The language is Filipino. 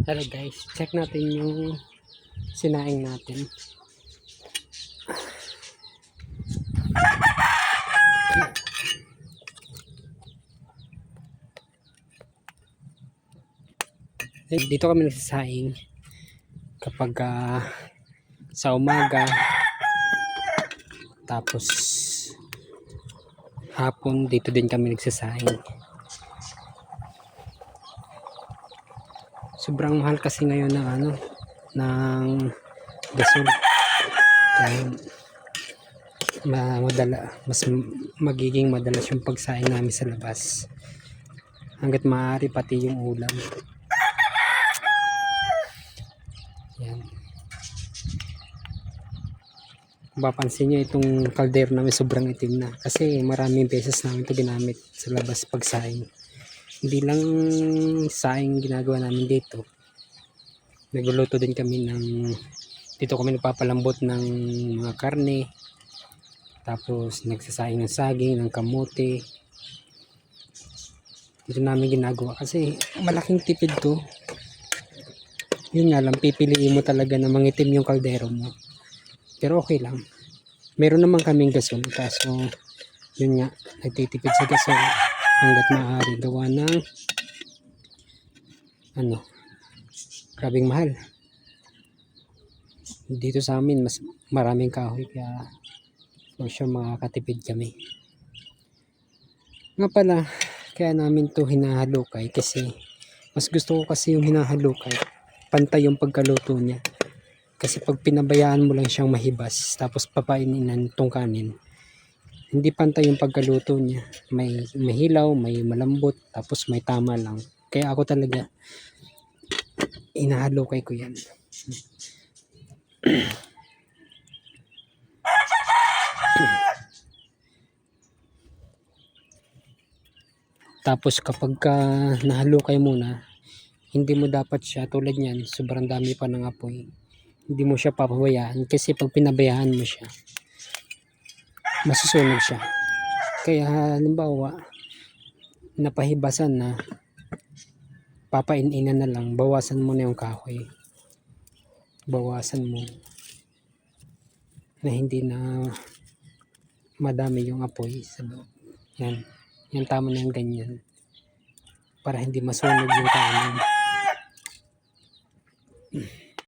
Hello guys, check natin yung sinaing natin. Dito kami nagsasaing kapag sa umaga, tapos hapon dito din kami nagsasaing. Sobrang mahal kasi ngayon ng ng gasol. Kaya mas magiging madalas yung pagsaing namin sa labas. Hanggat maaari pati yung ulam. Yan. Kung papansin nyo, itong kaldero namin sobrang itim na. Kasi maraming beses namin ito ginamit sa labas pagsaing. Hindi lang saing ginagawa namin dito. Nagluluto din kami dito kami nagpapalambot ng mga karne. Tapos nagsasaing ng saging, ng kamote. Dito namin ginagawa kasi malaking tipid to. Yun nga lang, pipiliin mo talaga na mangitim yung kaldero mo. Pero okay lang. Meron naman kaming gasol. Kaso yun nga, nagtitipid sa gasol hanggat maaari gawa ng grabing mahal. Dito sa amin mas maraming kahoy, kaya for sure makakatipid kami. Nga pala, kaya namin to hinahalukay kasi mas gusto ko kasi yung hinahalukay pantay yung pagkaluto niya. Kasi pag pinabayaan mo lang siyang mahibas tapos papaininan tong kanin, hindi pantay yung pagkaluto niya. May mahilaw, may malambot, tapos may tama lang. Kaya ako talaga inahalukay ko yan. Tapos kapag nahalukay muna, hindi mo dapat siya tulad niyan, sobrang dami pa ng apoy. Hindi mo siya papabayaan kasi pag pinabayaan mo siya, masusunog siya. Kaya halimbawa, napahibasan na, papaininan na lang, bawasan mo na yung kahoy. Bawasan mo na hindi na madami yung apoy sa loob. Yan. Yan, tama na yung ganyan. Para hindi masunog yung kanin.